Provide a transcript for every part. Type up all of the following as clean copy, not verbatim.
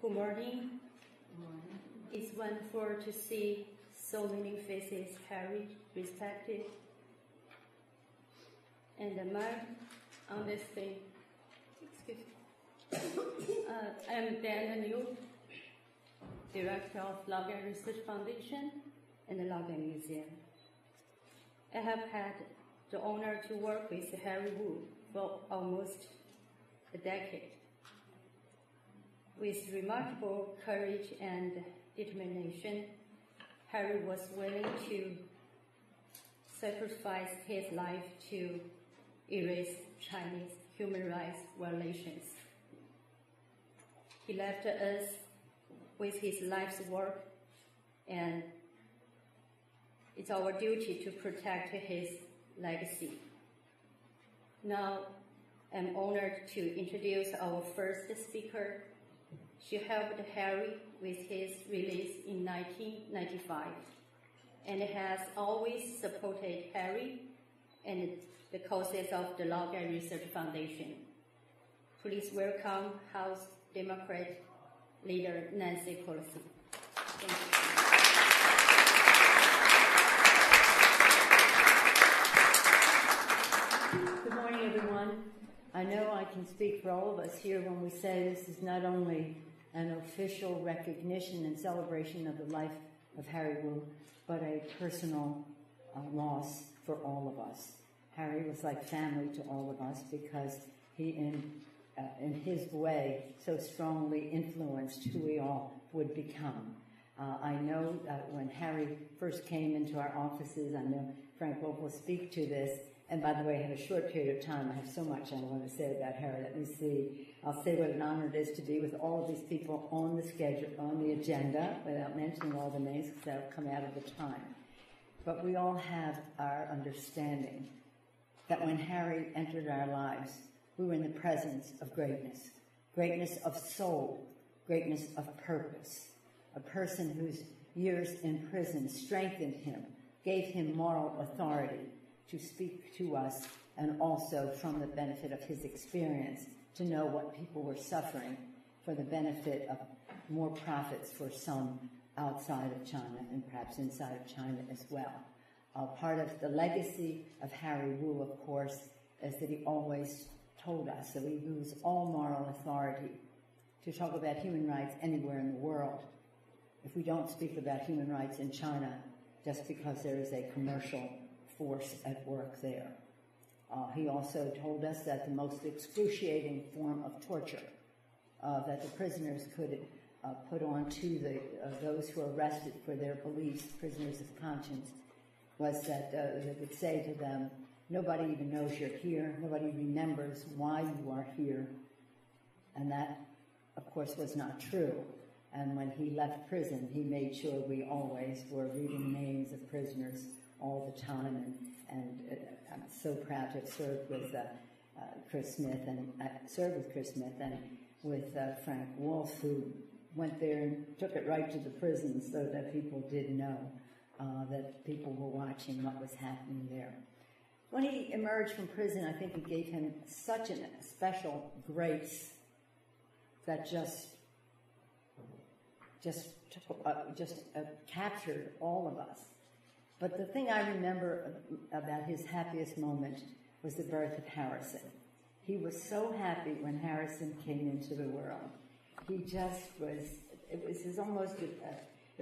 Good morning. It's wonderful to see so many faces carried, respected. And my understanding, I'm Dan Liu, Director of Laogai Research Foundation and the Laogai Museum. I have had the honor to work with Harry Wu for almost a decade. With remarkable courage and determination, Harry was willing to sacrifice his life to erase Chinese human rights violations. He left us with his life's work, and it's our duty to protect his legacy. Now, I'm honored to introduce our first speaker. She helped Harry with his release in 1995 and has always supported Harry and the causes of the Laogai Research Foundation. Please welcome House Democratic Leader Nancy Pelosi. Thank you. Good morning, everyone. I know I can speak for all of us here when we say this is not only an official recognition and celebration of the life of Harry Wu, but a personal loss for all of us. Harry was like family to all of us because he, in his way, so strongly influenced who we all would become. I know that when Harry first came into our offices, I know Frank Wolf will speak to this, and by the way, I have a short period of time. I have so much I want to say about Harry. Let me see. I'll say what an honor it is to be with all of these people on the schedule, on the agenda, without mentioning all the names because that'll come out of the time. But we all have our understanding that when Harry entered our lives, we were in the presence of greatness, greatness of soul, greatness of purpose, a person whose years in prison strengthened him, gave him moral authority to speak to us, and also from the benefit of his experience to know what people were suffering for the benefit of more profits for some outside of China and perhaps inside of China as well. Part of the legacy of Harry Wu, of course, is that he always told us that we lose all moral authority to talk about human rights anywhere in the world if we don't speak about human rights in China just because there is a commercial force at work there. He also told us that the most excruciating form of torture that the prisoners could put on to those who are arrested for their beliefs, prisoners of conscience, was that they would say to them, nobody even knows you're here, nobody remembers why you are here. And that, of course, was not true. And when he left prison, he made sure we always were reading names of prisoners all the time, and I'm so proud to have served with Chris Smith and with Frank Wolf, who went there and took it right to the prison so that people did know that people were watching what was happening there. When he emerged from prison, I think it gave him such a special grace that just captured all of us. But the thing I remember about his happiest moment was the birth of Harrison. He was so happy when Harrison came into the world. He just was, it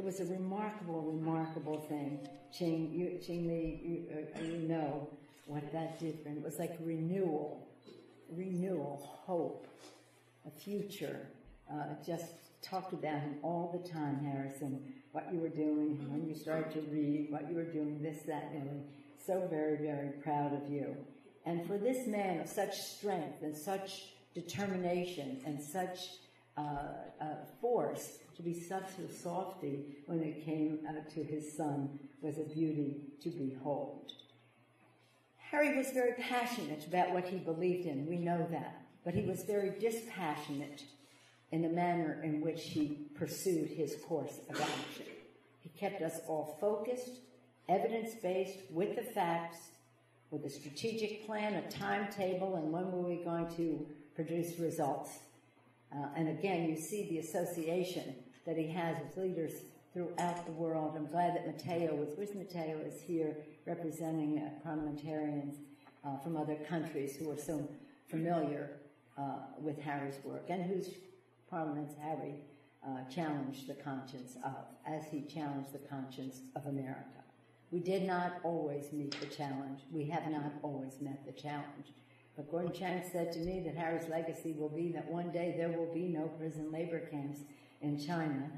was a remarkable, remarkable thing. Ching Li, you know what that did for him. It was like renewal, hope, a future. Just talked about him all the time, Harrison, what you were doing, when you started to read, what you were doing, this, that, and so very, very proud of you. And for this man of such strength and such determination and such force to be such a softy when it came to his son was a beauty to behold. Harry was very passionate about what he believed in, we know that, but he was very dispassionate in the manner in which he pursued his course of action. He kept us all focused, evidence-based, with the facts, with a strategic plan, a timetable, and when were we going to produce results. And again, you see the association that he has with leaders throughout the world. I'm glad that where's Matteo, is here representing parliamentarians from other countries who are so familiar with Harry's work, and whose parliaments Harry challenged the conscience of, as he challenged the conscience of America. We did not always meet the challenge. We have not always met the challenge. But Gordon Chang said to me that Harry's legacy will be that one day there will be no prison labor camps in China.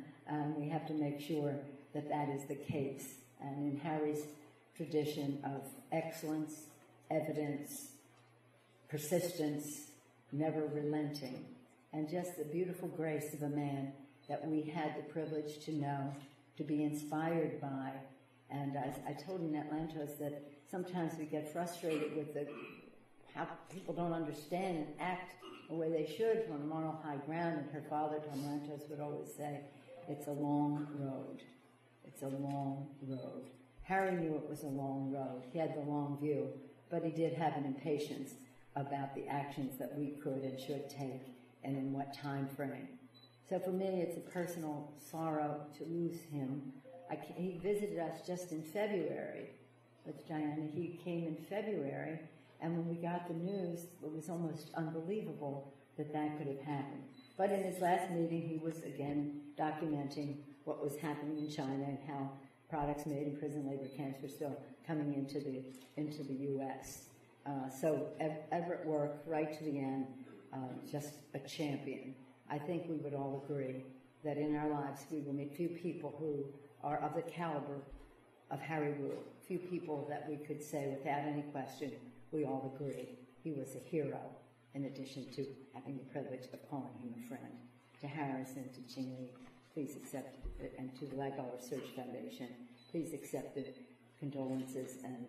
We have to make sure that that is the case. And in Harry's tradition of excellence, evidence, persistence, never relenting, and just the beautiful grace of a man that we had the privilege to know, to be inspired by. And I told Annette Lantos that sometimes we get frustrated with how people don't understand and act the way they should on a moral high ground. And her father, Tom Lantos, would always say, it's a long road. It's a long road. Harry knew it was a long road. He had the long view, but he did have an impatience about the actions that we could and should take and in what time frame. So for me, it's a personal sorrow to lose him. He visited us just in February with Diana. He came in February, and when we got the news, it was almost unbelievable that that could have happened. But in his last meeting, he was again documenting what was happening in China and how products made in prison labor camps were still coming into the U.S. So Everett worked right to the end, just a champion. I think we would all agree that in our lives we will meet few people who are of the caliber of Harry Wu, few people that we could say without any question, we all agree he was a hero, in addition to having the privilege of calling him a friend. To Harris and to Ching-Li, please accept, and to the Laogai Research Foundation, please accept the condolences and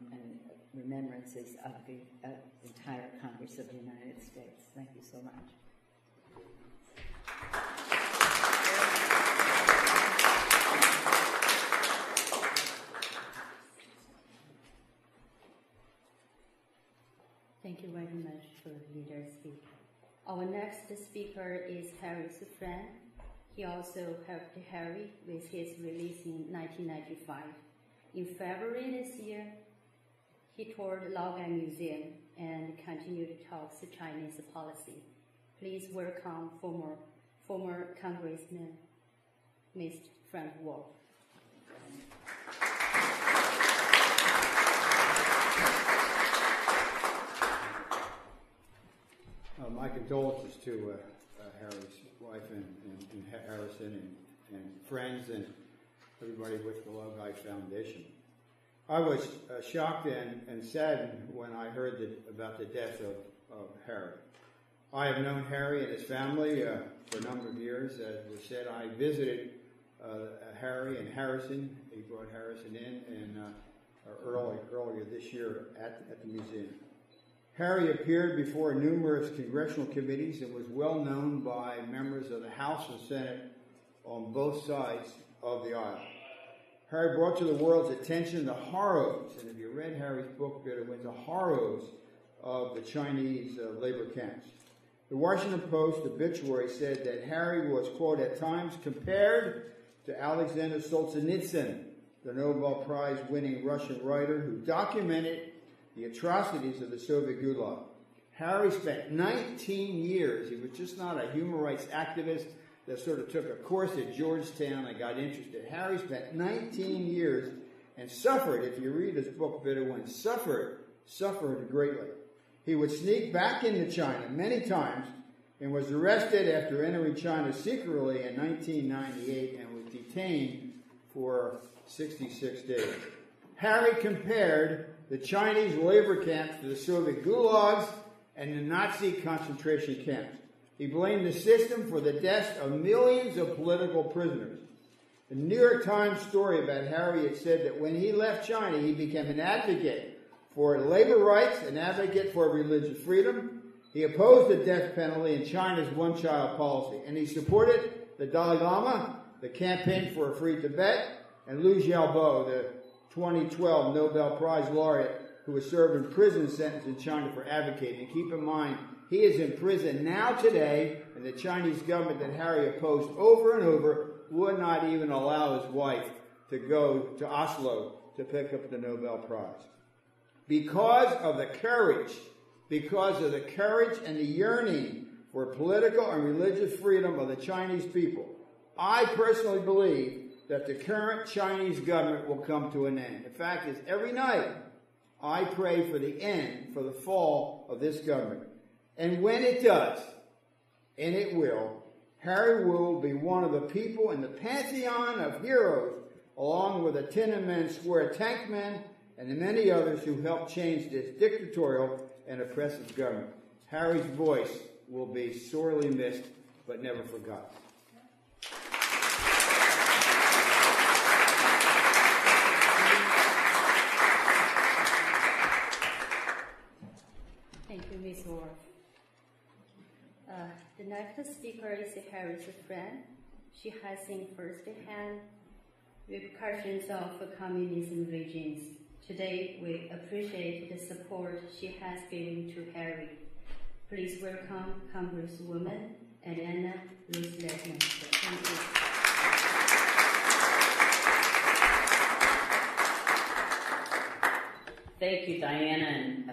remembrances of the entire Congress of the United States. Thank you so much. Thank you very much for the leader speaker. Our next speaker is Harry's friend. He also helped Harry with his release in 1995. In February this year, he toured Laogai Museum and continued talks Chinese policy. Please welcome former Congressman, Mr. Frank Wolf. My condolences to Harry's wife and Harrison and friends and everybody with the Laogai Foundation. I was shocked and saddened when I heard about the death of Harry. I have known Harry and his family for a number of years. As was said, I visited Harry and Harrison. He brought Harrison in earlier this year at the museum. Harry appeared before numerous congressional committees and was well known by members of the House and Senate on both sides of the aisle. Harry brought to the world's attention the horrors, and if you read Harry's book, the horrors of the Chinese labor camps. The Washington Post obituary said that Harry was, quote, at times compared to Alexander Solzhenitsyn, the Nobel Prize-winning Russian writer who documented the atrocities of the Soviet Gulag. Harry spent 19 years. He was just not a human rights activist that sort of took a course at Georgetown and got interested. Harry spent 19 years and suffered, if you read his book, suffered greatly. He would sneak back into China many times and was arrested after entering China secretly in 1998 and was detained for 66 days. Harry compared the Chinese labor camps to the Soviet gulags and the Nazi concentration camps. He blamed the system for the deaths of millions of political prisoners. The New York Times story about Harry had said that when he left China, he became an advocate for labor rights, an advocate for religious freedom. He opposed the death penalty and China's one-child policy, and he supported the Dalai Lama, the Campaign for a Free Tibet, and Liu Xiaobo, the 2012 Nobel Prize laureate who was served in prison sentence in China for advocating. And keep in mind, He is in prison now today, and the Chinese government that Harry opposed over and over would not even allow his wife to go to Oslo to pick up the Nobel Prize. Because of the courage and the yearning for political and religious freedom of the Chinese people, I personally believe that the current Chinese government will come to an end. The fact is, every night I pray for the end, for the fall of this government. And when it does, and it will, Harry will be one of the people in the pantheon of heroes, along with the Tiananmen Square tank men and the many others who helped change this dictatorial and oppressive government. Harry's voice will be sorely missed, but never forgotten. Thank you, Ms. Worf. The next speaker is Harry's friend. She has seen firsthand repercussions of communism regimes. Today, we appreciate the support she has given to Harry. Please welcome Congresswoman Ileana Ros-Lehtinen. Thank you. Thank you, Diana, and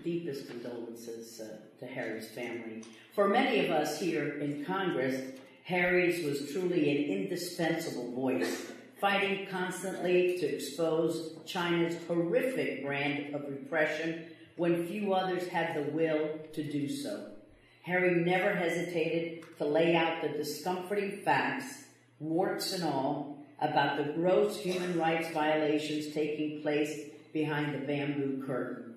deepest condolences to Harry's family. For many of us here in Congress, Harry's was truly an indispensable voice, fighting constantly to expose China's horrific brand of repression when few others had the will to do so. Harry never hesitated to lay out the discomforting facts, warts and all, about the gross human rights violations taking place behind the bamboo curtain.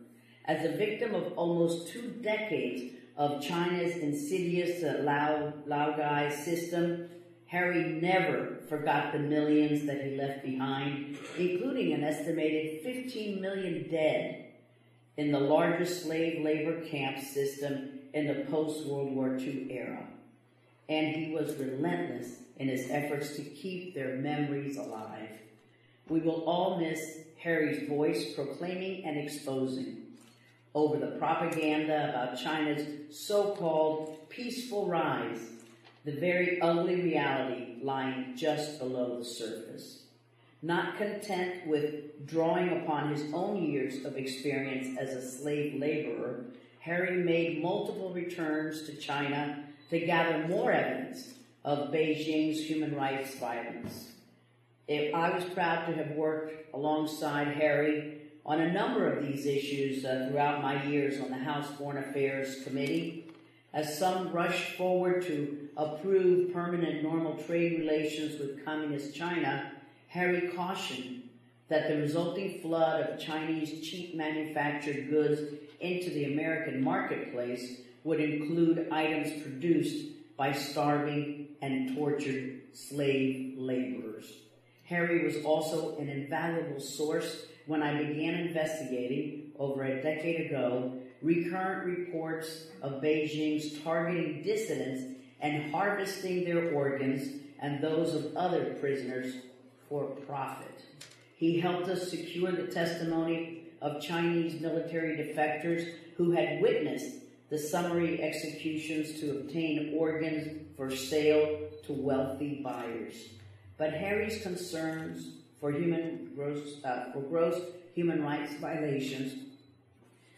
As a victim of almost 2 decades of China's insidious Laogai system, Harry never forgot the millions that he left behind, including an estimated 15 million dead in the largest slave labor camp system in the post-World War II era. And he was relentless in his efforts to keep their memories alive. We will all miss Harry's voice proclaiming and exposing over the propaganda about China's so-called peaceful rise, the very ugly reality lying just below the surface. Not content with drawing upon his own years of experience as a slave laborer, Harry made multiple returns to China to gather more evidence of Beijing's human rights violence. I was proud to have worked alongside Harry on a number of these issues throughout my years on the House Foreign Affairs Committee. As some rushed forward to approve permanent normal trade relations with Communist China, Harry cautioned that the resulting flood of Chinese cheap manufactured goods into the American marketplace would include items produced by starving and tortured slave laborers. Harry was also an invaluable source when I began investigating, over a decade ago, recurrent reports of Beijing's targeting dissidents and harvesting their organs and those of other prisoners for profit. He helped us secure the testimony of Chinese military defectors who had witnessed the summary executions to obtain organs for sale to wealthy buyers. But Harry's concerns for gross human rights violations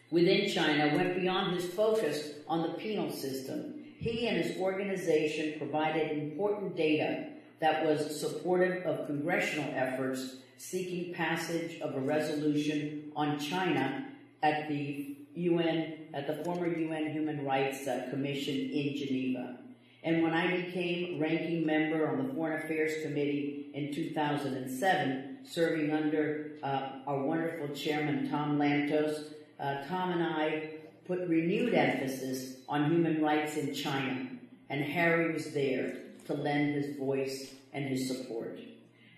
within China went beyond his focus on the penal system. He and his organization provided important data that was supportive of congressional efforts seeking passage of a resolution on China at the former UN Human Rights Commission in Geneva. And when I became ranking member on the Foreign Affairs Committee in 2007, serving under our wonderful chairman, Tom Lantos, Tom and I put renewed emphasis on human rights in China, and Harry was there to lend his voice and his support.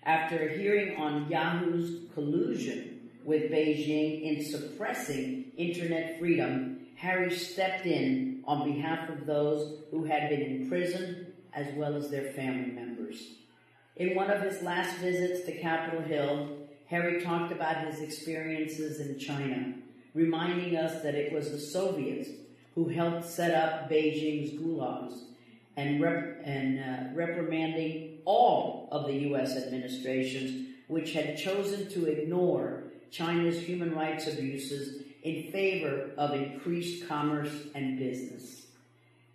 After hearing on Yahoo's collusion with Beijing in suppressing internet freedom, Harry stepped in on behalf of those who had been imprisoned as well as their family members. In one of his last visits to Capitol Hill, Harry talked about his experiences in China, reminding us that it was the Soviets who helped set up Beijing's gulags, and reprimanding all of the U.S. administrations which had chosen to ignore China's human rights abuses in favor of increased commerce and business.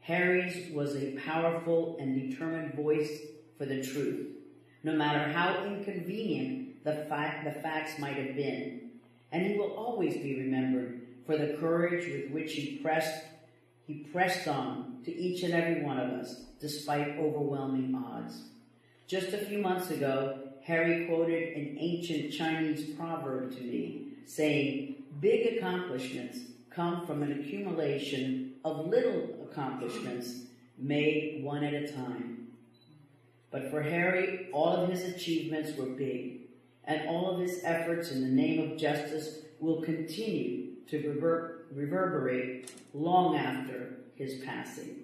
Harry's was a powerful and determined voice for the truth, no matter how inconvenient the facts might have been, and he will always be remembered for the courage with which he pressed on to each and every one of us, despite overwhelming odds. Just a few months ago, Harry quoted an ancient Chinese proverb to me, saying, "Big accomplishments come from an accumulation of little accomplishments made one at a time." But for Harry, all of his achievements were big, and all of his efforts in the name of justice will continue to reverberate long after his passing.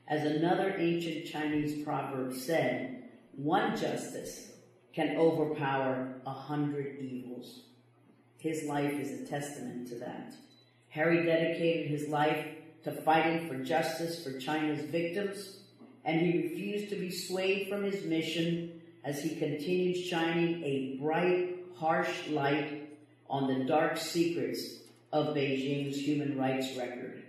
As another ancient Chinese proverb said, one justice can overpower 100 evils. His life is a testament to that. Harry dedicated his life to fighting for justice for China's victims, and he refused to be swayed from his mission as he continued shining a bright, harsh light on the dark secrets of Beijing's human rights record.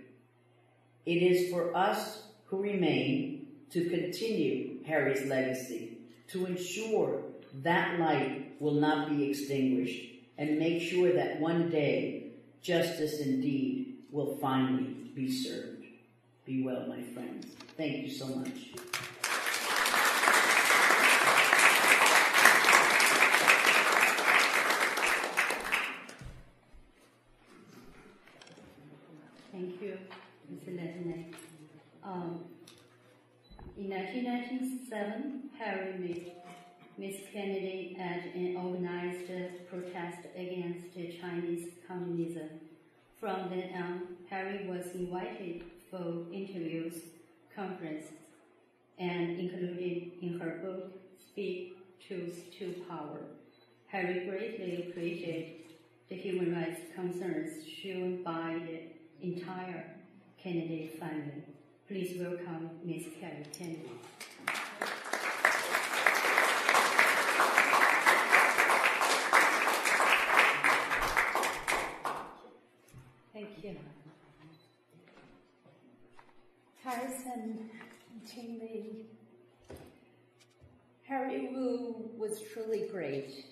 It is for us who remain to continue Harry's legacy, to ensure that light will not be extinguished, and make sure that one day justice indeed will finally be served. Be well, my friends. Thank you so much. Thank you, Ms. Lehtinen. In 1997, Harry met Ms. Kennedy at an organized protest against Chinese communism. From then on, Harry was invited for interviews, conferences, and included in her book, Speak Truth to Power. Harry greatly appreciated the human rights concerns shown by the entire Kennedy family. Please welcome Ms. Kerry Kennedy. Thank you. Harrison Tingley. Harry Wu was truly great.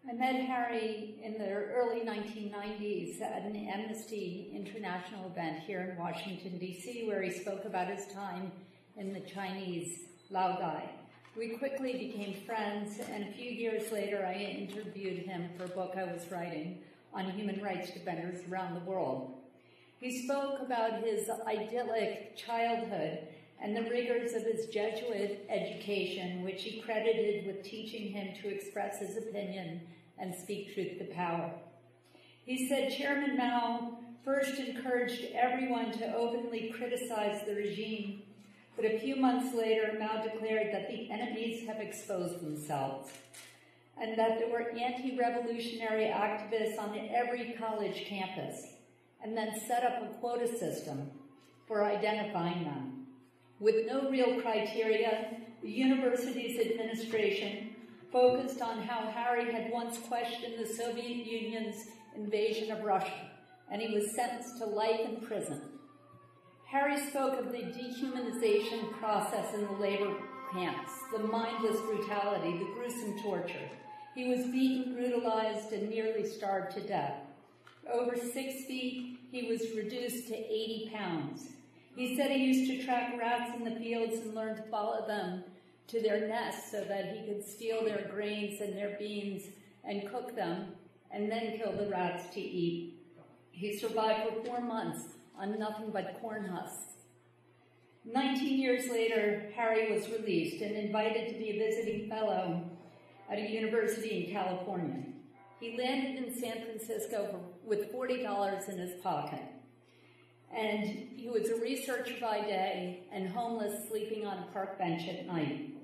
I met Harry in the early 1990s at an Amnesty International event here in Washington, D.C., where he spoke about his time in the Chinese Laogai. We quickly became friends, and a few years later I interviewed him for a book I was writing on human rights defenders around the world. He spoke about his idyllic childhood and the rigors of his Jesuit education, which he credited with teaching him to express his opinion and speak truth to power. He said Chairman Mao first encouraged everyone to openly criticize the regime, but a few months later, Mao declared that the enemies have exposed themselves, and that there were anti-revolutionary activists on every college campus, and then set up a quota system for identifying them. With no real criteria, the university's administration focused on how Harry had once questioned the Soviet Union's invasion of Russia, and he was sentenced to life in prison. Harry spoke of the dehumanization process in the labor camps, the mindless brutality, the gruesome torture. He was beaten, brutalized, and nearly starved to death. Over 6 feet, he was reduced to 80 pounds. He said he used to track rats in the fields and learn to follow them to their nests so that he could steal their grains and their beans and cook them and then kill the rats to eat. He survived for 4 months on nothing but corn husks. 19 years later, Harry was released and invited to be a visiting fellow at a university in California. He landed in San Francisco with $40 in his pocket. And he was a researcher by day and homeless, sleeping on a park bench at night.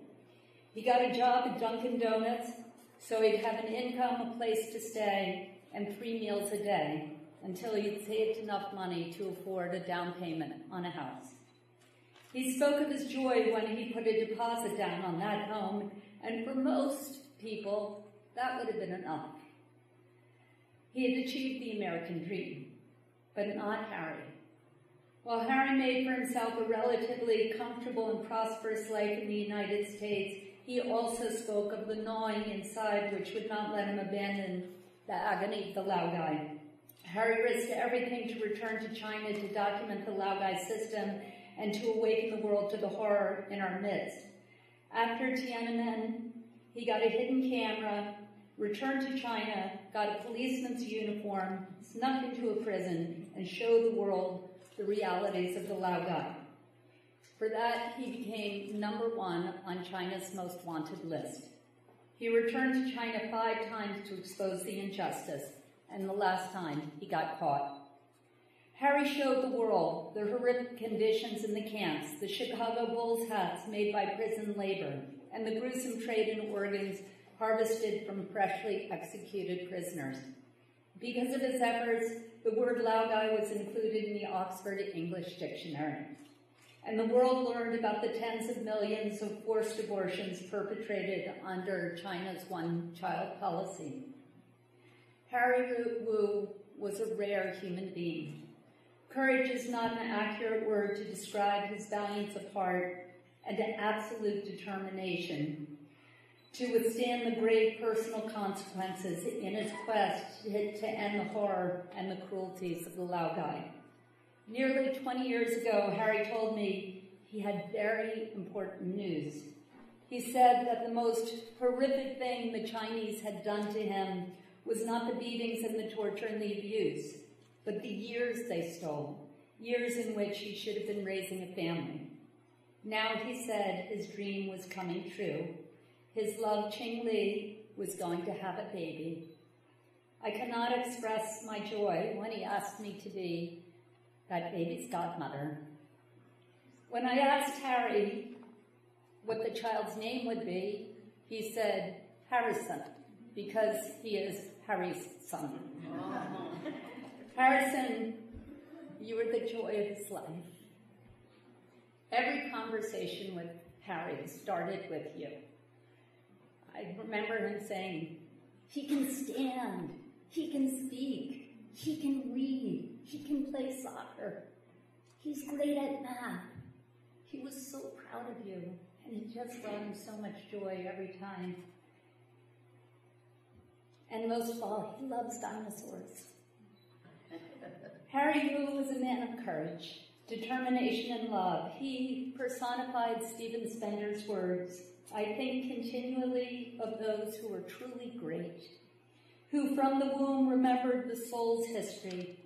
He got a job at Dunkin' Donuts, so he'd have an income, a place to stay, and 3 meals a day. until he'd saved enough money to afford a down payment on a house. He spoke of his joy when he put a deposit down on that home, and for most people, that would have been enough. He had achieved the American dream, but not Harry. While Harry made for himself a relatively comfortable and prosperous life in the United States, he also spoke of the gnawing inside which would not let him abandon the agony of the Laogai. Harry risked everything to return to China to document the Laogai system and to awaken the world to the horror in our midst. After Tiananmen, he got a hidden camera, returned to China, got a policeman's uniform, snuck into a prison, and showed the world the realities of the Laogai. For that, he became #1 on China's most wanted list. He returned to China 5 times to expose the injustice, and the last time he got caught. Harry showed the world the horrific conditions in the camps, the Chicago Bulls hats made by prison labor, and the gruesome trade in organs harvested from freshly executed prisoners. Because of his efforts, the word Laogai was included in the Oxford English Dictionary, and the world learned about the tens of millions of forced abortions perpetrated under China's one-child policy. Harry Wu was a rare human being. Courage is not an accurate word to describe his valiance of heart and absolute determination to withstand the grave personal consequences in his quest to end the horror and the cruelties of the Laogai. Nearly 20 years ago, Harry told me he had very important news. He said that the most horrific thing the Chinese had done to him was not the beatings and the torture and the abuse, but the years they stole, years in which he should have been raising a family. Now, he said, his dream was coming true. His love, Ching Li, was going to have a baby. I cannot express my joy when he asked me to be that baby's godmother. When I asked Harry what the child's name would be, he said, Harrison, because he is Harry's son. Harrison, you were the joy of his life. Every conversation with Harry started with you. I remember him saying, he can stand, he can speak, he can read, he can play soccer. He's great at math. He was so proud of you, and it just brought him so much joy every time. And most of all, he loves dinosaurs. Harry Wu was a man of courage, determination, and love. He personified Stephen Spencer's words, I think continually of those who were truly great, who from the womb remembered the soul's history.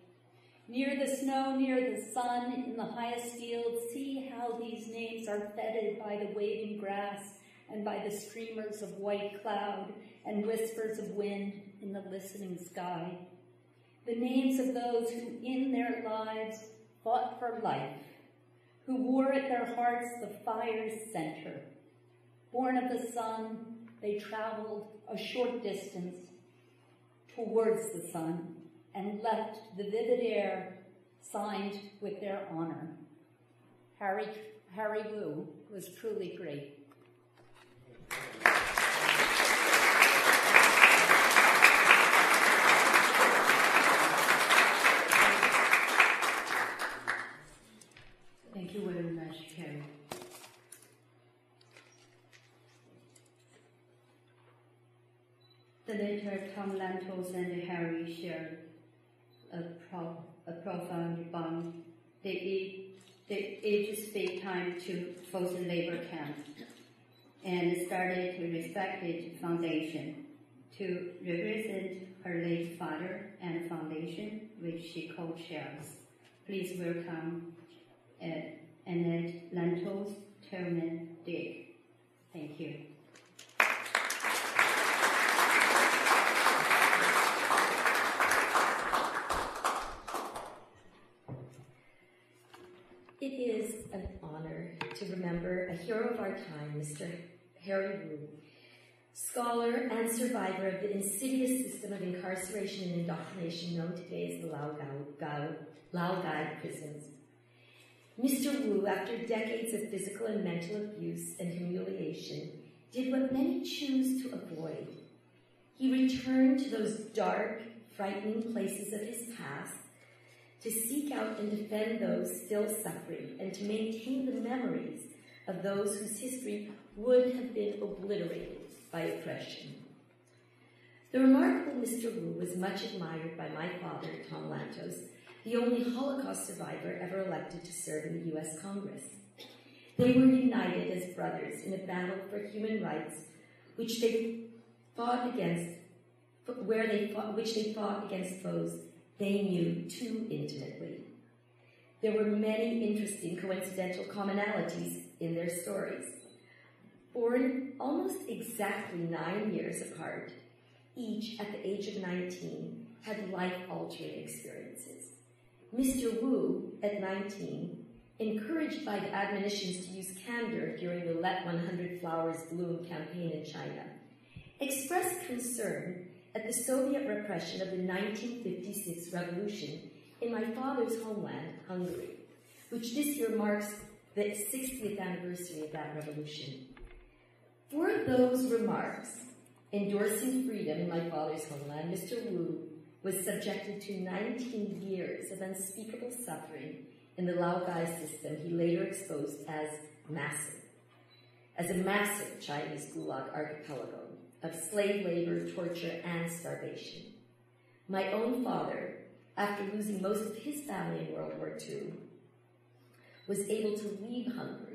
Near the snow, near the sun, in the highest fields, see how these names are feted by the waving grass and by the streamers of white cloud and whispers of wind in the listening sky. The names of those who in their lives fought for life, who wore at their hearts the fire's center. Born of the sun, they traveled a short distance towards the sun and left the vivid air signed with their honor. Harry Wu was truly great. Thank you very much, Kerry. The later Tom Lantos and Harry shared a profound bond. They each spent time to forced labor camp and started a respected foundation to represent her late father and foundation, which she co-chairs. Please welcome Annette Lantos Tillemann-Dick. Thank you. It is an honor to remember a hero of our time, Mr. Harry Wu. scholar and survivor of the insidious system of incarceration and indoctrination known today as the Laogai prisons. Mr. Wu, after decades of physical and mental abuse and humiliation, did what many choose to avoid. He returned to those dark, frightening places of his past to seek out and defend those still suffering and to maintain the memories of those whose history would have been obliterated by oppression. The remarkable Mr. Wu was much admired by my father, Tom Lantos, the only Holocaust survivor ever elected to serve in the U.S. Congress. They were united as brothers in a battle for human rights, which they fought against foes they knew too intimately. There were many interesting coincidental commonalities in their stories. Born almost exactly 9 years apart, each at the age of 19 had life-altering experiences. Mr. Wu, at 19, encouraged by the admonitions to use candor during the Let 100 Flowers Bloom campaign in China, expressed concern at the Soviet repression of the 1956 revolution in my father's homeland, Hungary, which this year marks the 60th anniversary of that revolution. For those remarks endorsing freedom in my father's homeland, Mr. Wu was subjected to 19 years of unspeakable suffering in the Laogai system he later exposed as a massive Chinese Gulag archipelago of slave labor, torture, and starvation. My own father, after losing most of his family in World War II, was able to leave Hungary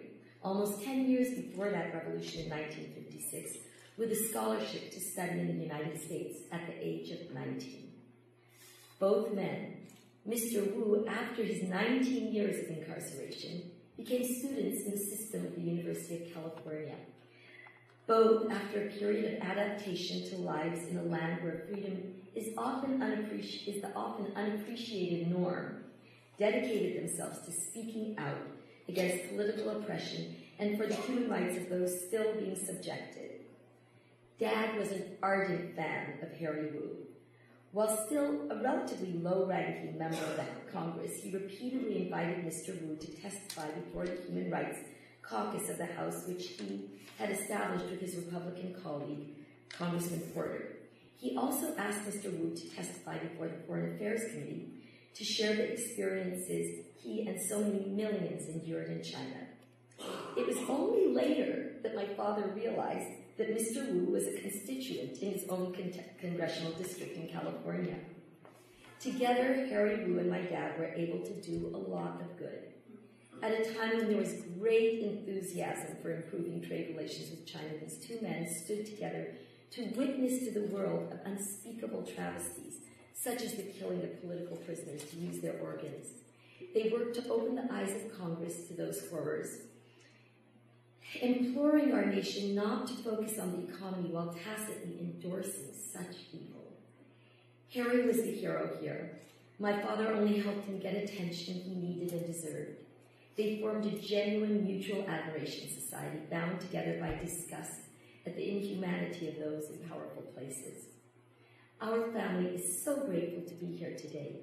almost 10 years before that revolution in 1956 with a scholarship to study in the United States at the age of 19. Both men, Mr. Wu, after his 19 years of incarceration, became students in the system of the University of California. Both, after a period of adaptation to lives in a land where freedom is the often unappreciated norm, dedicated themselves to speaking out against political oppression and for the human rights of those still being subjected. Dad was an ardent fan of Harry Wu. While still a relatively low-ranking member of the Congress, he repeatedly invited Mr. Wu to testify before the Human Rights Caucus of the House, which he had established with his Republican colleague, Congressman Porter. He also asked Mr. Wu to testify before the Foreign Affairs Committee to share the experiences he and so many millions endured in China. It was only later that my father realized that Mr. Wu was a constituent in his own congressional district in California. Together, Harry Wu and my dad were able to do a lot of good. At a time when there was great enthusiasm for improving trade relations with China, these two men stood together to witness to the world of unspeakable travesties, such as the killing of political prisoners to use their organs. They worked to open the eyes of Congress to those horrors, imploring our nation not to focus on the economy while tacitly endorsing such evil. Harry was the hero here. My father only helped him get attention he needed and deserved. They formed a genuine mutual admiration society bound together by disgust at the inhumanity of those in powerful places. Our family is so grateful to be here today.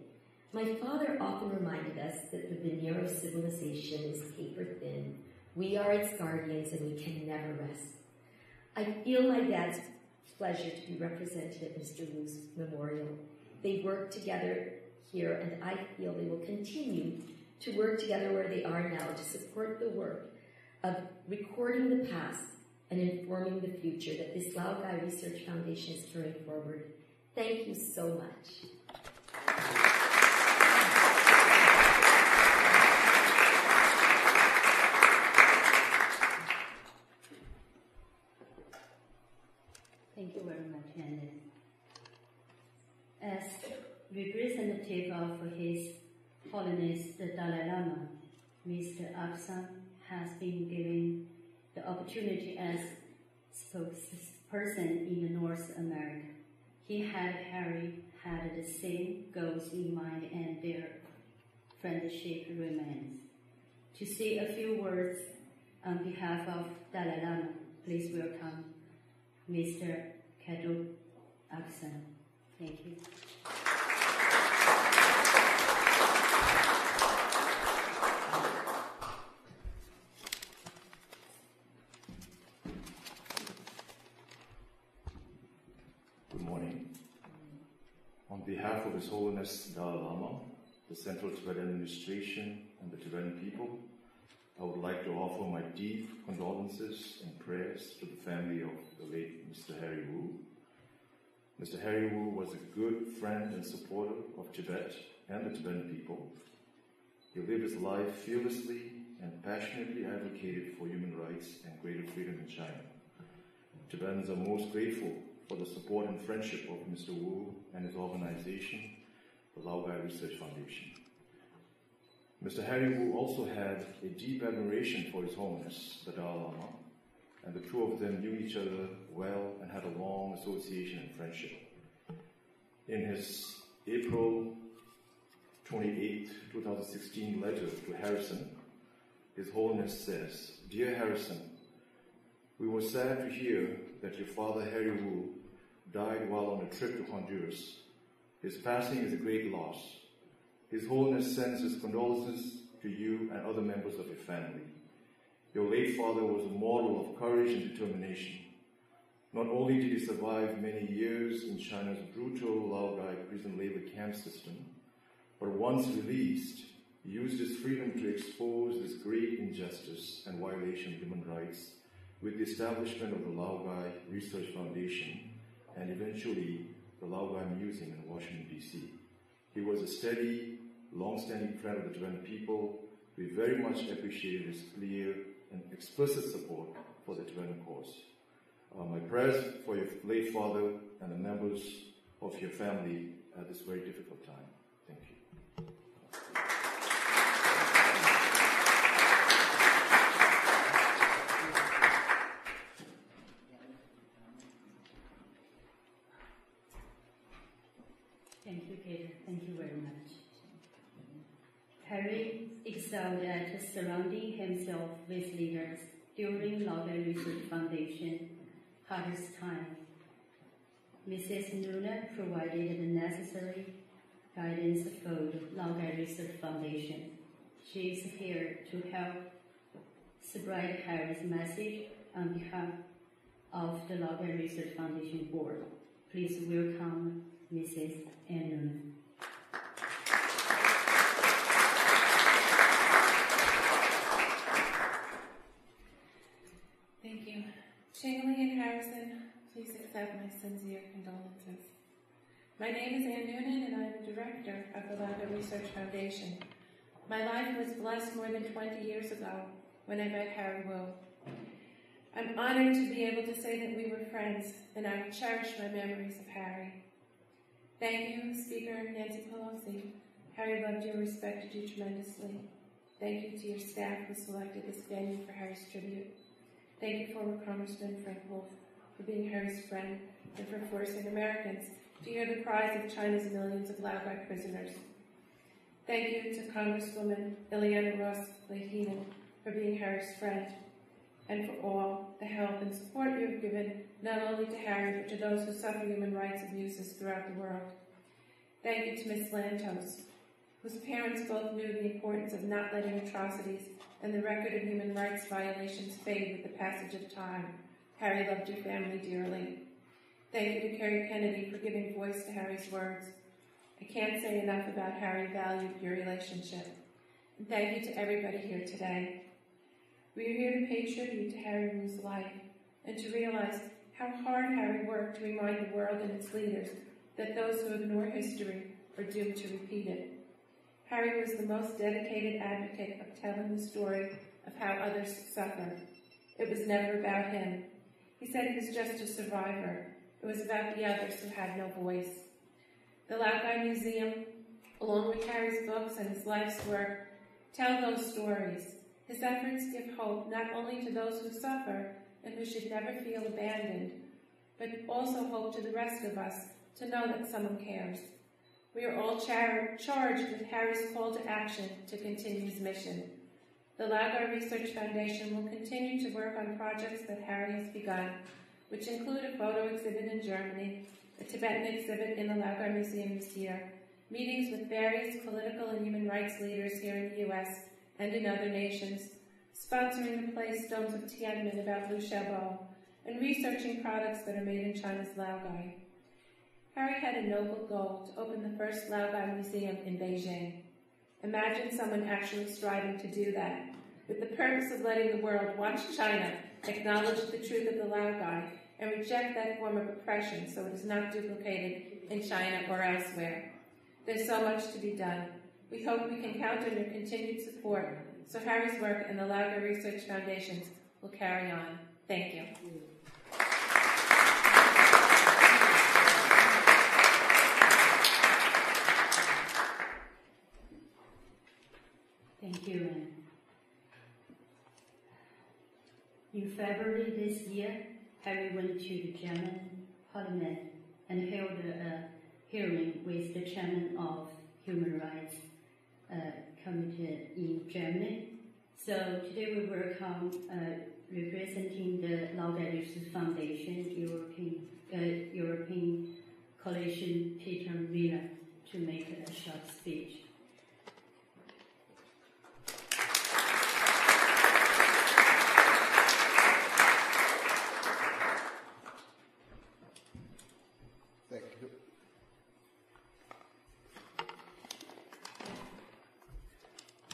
My father often reminded us that the veneer of civilization is paper thin. We are its guardians and we can never rest. I feel my dad's pleasure to be represented at Mr. Wu's memorial. They work together here, and I feel they will continue to work together where they are now to support the work of recording the past and informing the future that this Laogai Research Foundation is carrying forward. Thank you so much. Thank you very much, Annette. As representative of His Holiness the Dalai Lama, Mr. Aukatsang has been given the opportunity as spokesperson in North America. He and Harry had the same goals in mind, and their friendship remains. To say a few words on behalf of Dalai Lama, please welcome Mr. Kaydor Aukatsang. Thank you. Good morning. On behalf of His Holiness Dalai Lama, the Central Tibetan Administration, and the Tibetan people, I would like to offer my deep condolences and prayers to the family of the late Mr. Harry Wu. Mr. Harry Wu was a good friend and supporter of Tibet and the Tibetan people. He lived his life fearlessly and passionately advocated for human rights and greater freedom in China. Tibetans are most grateful for the support and friendship of Mr. Wu and his organization, the Laogai Research Foundation. Mr. Harry Wu also had a deep admiration for His Holiness, the Dalai Lama, and the two of them knew each other well and had a long association and friendship. In his April 28, 2016 letter to Harrison, His Holiness says, "Dear Harrison, we were sad to hear that your father Harry Wu died while on a trip to Honduras. His passing is a great loss. His Holiness sends his condolences to you and other members of your family. Your late father was a model of courage and determination. Not only did he survive many years in China's brutal Laogai prison labor camp system, but once released, he used his freedom to expose this great injustice and violation of human rights with the establishment of the Laogai Research Foundation and eventually the Laogai Museum in Washington, D.C. He was a steady, long-standing friend of the Tibetan people. We very much appreciated his clear and explicit support for the Tibetan cause. My prayers for your late father and the members of your family at this very difficult time. Thank you. Thank you, Peter. Thank you very much. Harry excelled at surrounding himself with leaders during Laogai Research Foundation hardest time. Mrs. Noonan provided the necessary guidance for the Laogai Research Foundation. She is here to help spread Harry's message on behalf of the Laogai Research Foundation Board. Please welcome Mrs. Noonan. Thank you. Shangley and Harrison, please accept my sincere condolences. My name is Ann Noonan, and I am director of the Laogai Research Foundation. My life was blessed more than 20 years ago when I met Harry Wu. I'm honored to be able to say that we were friends, and I cherish my memories of Harry. Thank you, Speaker Nancy Pelosi. Harry loved you and respected you tremendously. Thank you to your staff who selected this venue for Harry's tribute. Thank you, former Congressman Frank Wolf, for being Harry's friend and for forcing Americans to hear the cries of China's millions of Laogai prisoners. Thank you to Congresswoman Ileana Ros-Lehtinen for being Harry's friend and for all the help and support you have given not only to Harry but to those who suffer human rights abuses throughout the world. Thank you to Ms. Lantos, whose parents both knew the importance of not letting atrocities and the record of human rights violations fade with the passage of time. Harry loved your family dearly. Thank you to Kerry Kennedy for giving voice to Harry's words. I can't say enough about Harry valued your relationship. And thank you to everybody here today. We are here to pay tribute to Harry Wu's life and to realize how hard Harry worked to remind the world and its leaders that those who ignore history are doomed to repeat it. Harry was the most dedicated advocate of telling the story of how others suffered. It was never about him. He said he was just a survivor. It was about the others who had no voice. The Laogai Museum, along with Harry's books and his life's work, tell those stories. His efforts give hope not only to those who suffer and who should never feel abandoned, but also hope to the rest of us to know that someone cares. We are all charged with Harry's call to action to continue his mission. The Laogai Research Foundation will continue to work on projects that Harry has begun, which include a photo exhibit in Germany, a Tibetan exhibit in the Laogai Museum this year, meetings with various political and human rights leaders here in the U.S. and in other nations, sponsoring the play Stones of Tiananmen about Liu Xiaobo, and researching products that are made in China's Laogai. Harry had a noble goal to open the first Laogai museum in Beijing. Imagine someone actually striving to do that, with the purpose of letting the world watch China acknowledge the truth of the Laogai and reject that form of oppression so it is not duplicated in China or elsewhere. There's so much to be done. We hope we can count on your continued support so Harry's work and the Laogai Research Foundations will carry on. Thank you. Thank you, Anne. In February this year, Harry went to the German Parliament and held a hearing with the chairman of Human Rights Committee in Germany. So today we welcome representing the Laogai Research Foundation, European Coalition, Peter Mueller, to make a short speech. Thank you.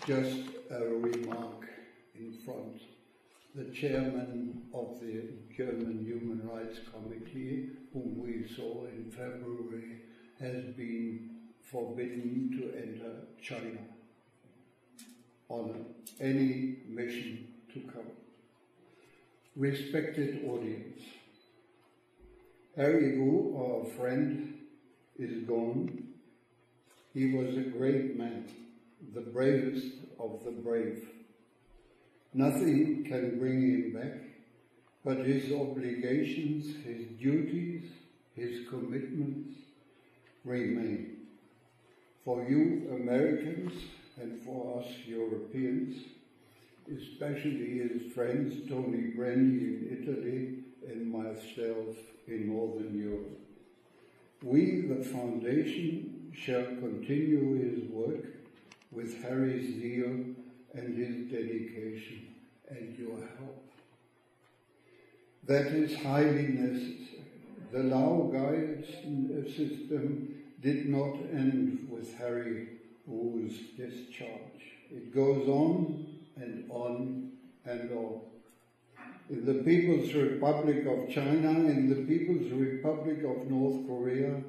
Just a remark in front. The chairman of the German Human Rights Committee, whom we saw in February, has been forbidden to enter China on any mission to come. Respected audience, Harry Wu, our friend, is gone. He was a great man, the bravest of the brave. Nothing can bring him back, but his obligations, his duties, his commitments remain. For you Americans and for us Europeans, especially his friends Tony Brenny in Italy and myself in Northern Europe. We, the Foundation, shall continue his work with Harry's zeal and his dedication and your help. That is highly necessary. The Laogai system did not end with Harry Wu's discharge. It goes on and on and on. In the People's Republic of China, in the People's Republic of North Korea,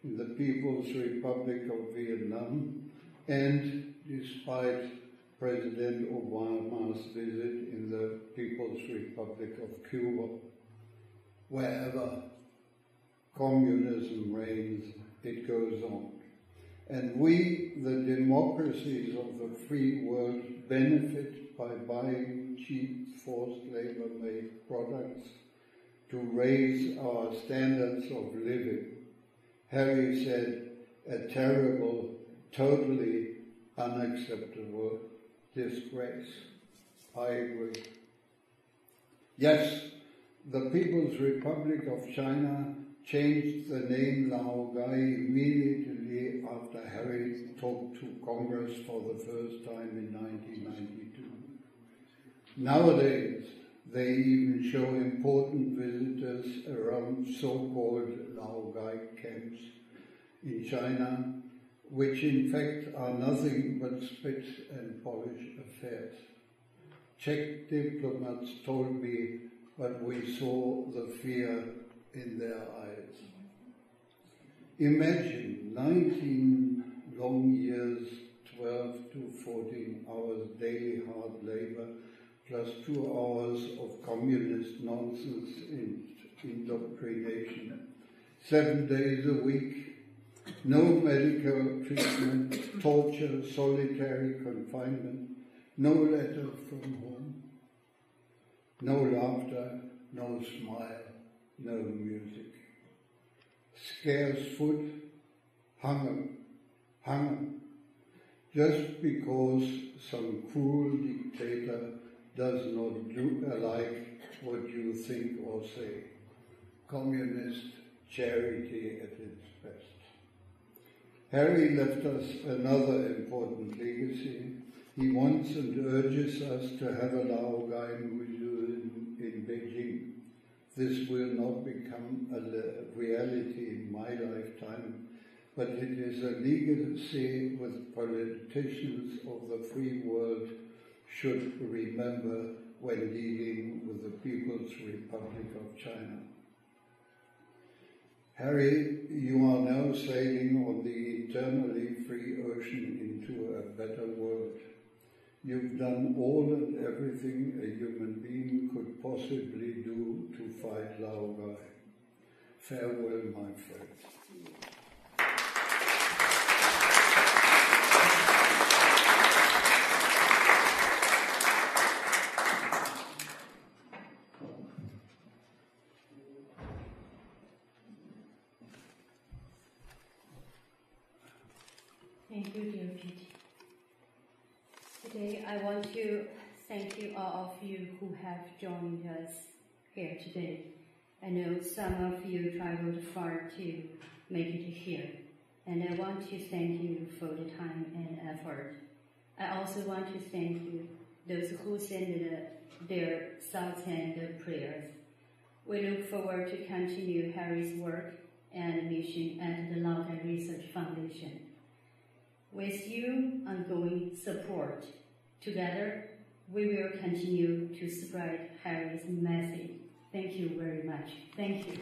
in the People's Republic of Vietnam, and despite President Obama's visit in the People's Republic of Cuba, wherever communism reigns, it goes on. And we, the democracies of the free world, benefit by buying cheap forced labor-made products to raise our standards of living. Harry said, a terrible, totally unacceptable disgrace. I agree. Yes, the People's Republic of China changed the name Laogai immediately after Harry talked to Congress for the first time in 1992. Nowadays, they even show important visitors around so-called Laogai camps in China, which in fact are nothing but spit and polish affairs. Czech diplomats told me, but we saw the fear in their eyes. Imagine 19 long years, 12 to 14 hours daily hard labor, plus 2 hours of communist nonsense and indoctrination, 7 days a week, no medical treatment, torture, solitary confinement, no letter from home, no laughter, no smile, no music. Scarce food, hunger, just because some cruel dictator does not do alike what you think or say. communist charity at its best. Harry left us another important legacy. He wants and urges us to have a Laogai Museum in Beijing. This will not become a reality in my lifetime, but it is a legacy with politicians of the free world should remember when dealing with the People's Republic of China. Harry, you are now sailing on the eternally free ocean into a better world. You've done all and everything a human being could possibly do to fight Laogai. Farewell, my friends. Thank you, dear Pete. Today, I want to thank you, all of you who have joined us here today. I know some of you traveled far to make it here, and I want to thank you for the time and effort. I also want to thank you, those who sent their thoughts and prayers. We look forward to continue Harry's work and mission at the Laogai Research Foundation. With you ongoing support, together we will continue to spread Harry's message. Thank you very much. Thank you.